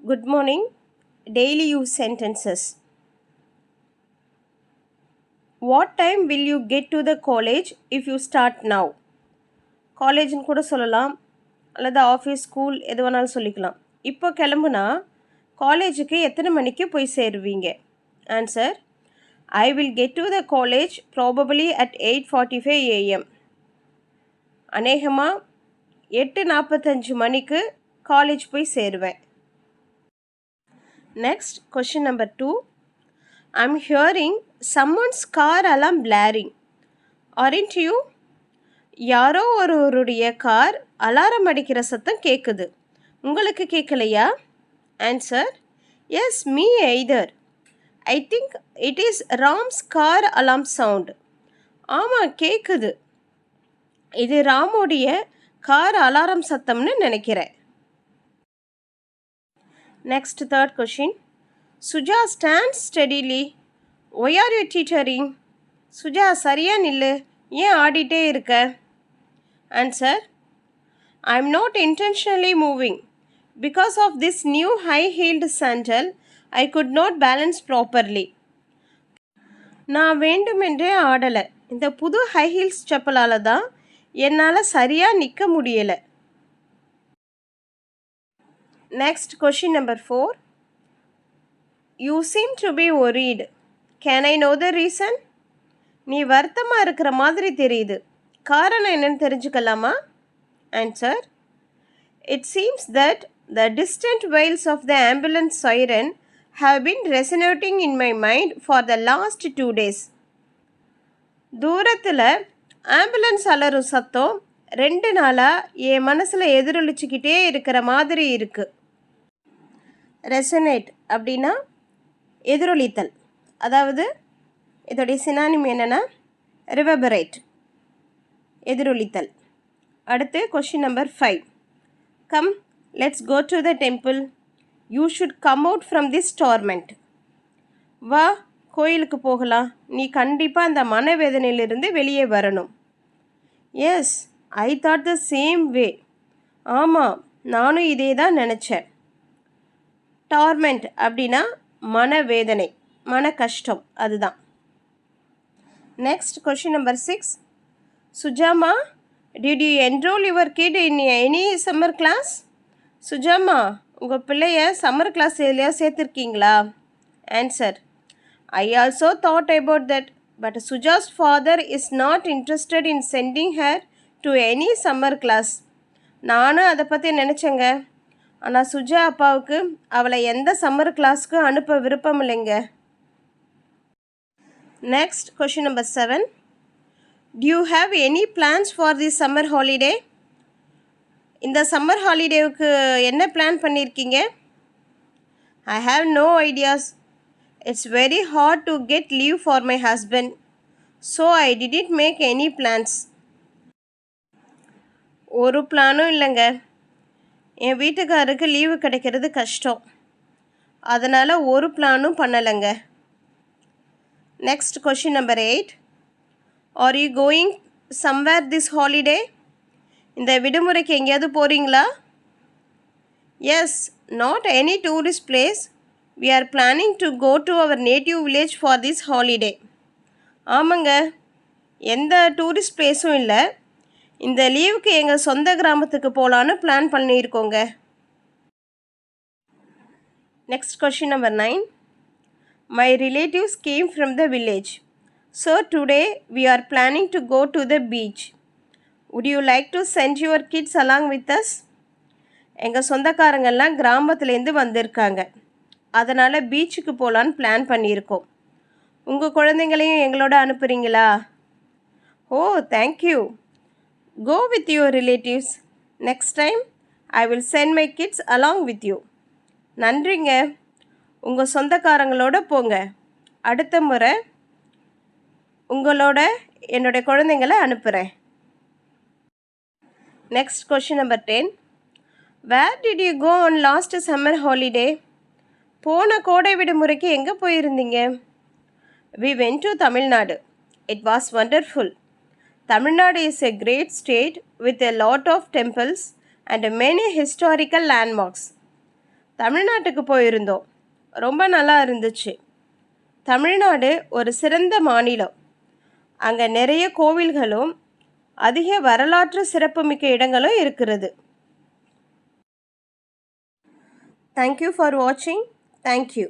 Good morning. Daily use sentences. What time will you get to the college if you start now? காலேஜ்னு கூட சொல்லலாம் அல்லது office school எது வேணாலும் சொல்லிக்கலாம். இப்போ கிளம்புனா காலேஜுக்கு எத்தனை மணிக்கு போய் சேருவீங்க? Answer: I will get to the college probably at 8:45 AM. அநேகமாக 8:45 மணிக்கு காலேஜ் போய் சேருவேன். Next, question number 2. I'm hearing someone's car alarm blaring. Aren't you? யாரோ ஒருவருடைய கார் அலாரம் அடிக்கிற சத்தம் கேட்குது. உங்களுக்கு கேட்கலையா? Answer: yes, me either. I think it is Ram's car alarm sound. ஆமாம், கேட்குது. இது ராமுடைய கார் அலாரம் சத்தம்னு நினைக்கிறேன். Next, third question. Suja stand steadily. Why are you teetering? Suja, சரியா நில்லு, ஏன் ஆடிட்டே இருக்க? Answer: I am not intentionally moving. Because of this new high heeled sandal I could not balance properly. நான் வேண்டுமென்றே ஆடலை. இந்த புது ஹை ஹீல்ஸ் செப்பலால் தான் என்னால் சரியாக நிற்க முடியலை. Next, question number 4. You seem to be worried. Can I know the reason? நீ வருத்தமாக இருக்கிற மாதிரி தெரியுது. காரணம் என்னன்னு தெரிஞ்சுக்கலாமா? Answer: it seems that the distant wails of the ambulance siren have been resonating in my mind for the last 2 days. தூரத்தில் ambulance அலறும் சத்தம் 2 நாளாக என் மனசில் எதிரொலிச்சுக்கிட்டே இருக்கிற மாதிரி இருக்குது. ரெசனேட் அப்படின்னா எதிரொலித்தல். அதாவது இதோடைய சினானிம் என்னென்னா ரிவபரேட், எதிரொலித்தல். அடுத்து question number 5. Come, let's go to the temple. You should come out from this torment. வா, கோயிலுக்கு போகலாம். நீ கண்டிப்பாக அந்த மனவேதனையிலிருந்து வெளியே வரணும். Yes, I thought the same way. ஆமாம், நானும் இதே தான் நினச்சேன். டார்மெண்ட் அப்படின்னா மனவேதனை, மன கஷ்டம், அதுதான். Next, question number 6. சுஜாமா, did you enrol your kid in any summer class? சுஜாமா, உங்கள் பிள்ளைய சம்மர் கிளாஸ் எதுலையா சேர்த்துருக்கீங்களா? Answer: I also thought about that, but Suja's father is not interested in sending her to any summer class. நானும் அதை பற்றி நினச்சேங்க. ஆனால் சுஜா அப்பாவுக்கு அவளை எந்த சம்மர் கிளாஸுக்கு அனுப்ப விருப்பம் இல்லைங்க. Next, question number 7. Do you have any plans for this summer holiday? இந்த சம்மர் ஹாலிடேவுக்கு என்ன பிளான் பண்ணியிருக்கீங்க? I have no ideas. It's very hard to get leave for my husband, so I didn't make any plans. ஒரு பிளானும் இல்லைங்க. என் வீட்டுக்காருக்கு leave கிடைக்கிறது கஷ்டம். அதனால் ஒரு பிளானும் பண்ணலைங்க. Next, question number 8. Are you going somewhere this holiday? இந்த விடுமுறைக்கு எங்கேயாவது போகிறீங்களா? Yes, not any tourist place. We are planning to go to our native village for this holiday. ஆமாங்க, எந்த டூரிஸ்ட் பிளேஸும் இல்லை. இந்த லீவுக்கு எங்கள் சொந்த கிராமத்துக்கு போகலான்னு பிளான் பண்ணியிருக்கோங்க. Next, question number 9. My relatives came from the village. So today we are planning to go to the beach. Would you like to send your kids along with us? எங்கள் சொந்தக்காரங்கள்லாம் கிராமத்துலேருந்து வந்திருக்காங்க. அதனால் பீச்சுக்கு போகலான்னு பிளான் பண்ணியிருக்கோம். உங்கள் குழந்தைங்களையும் எங்களோட அனுப்புகிறீங்களா? ஓ, thank you. Go with your relatives. Next time I will send my kids along with you. நன்றிங்க. உங்கள் சொந்தக்காரங்களோட போங்க. அடுத்த முறை உங்களோட என்னுடைய குழந்தைங்களை அனுப்புகிறேன். Next, question number 10. Where did you go on last summer holiday? போன கோடை விடுமுறைக்கு எங்கே போயிருந்தீங்க? We went to Tamil Nadu. It was wonderful. Tamil Nadu is a great state with a lot of temples and many historical landmarks. தமிழ்நாட்டுக்கு போயிருந்தோம். ரொம்ப நல்லா இருந்துச்சு. தமிழ்நாடு ஒரு சிறந்த மாநிலம். அங்கே நிறைய கோவில்களும் அதிக வரலாற்று சிறப்புமிக்க இடங்களும் இருக்கிறது. தேங்க்யூ ஃபார் வாட்சிங். தேங்க்யூ.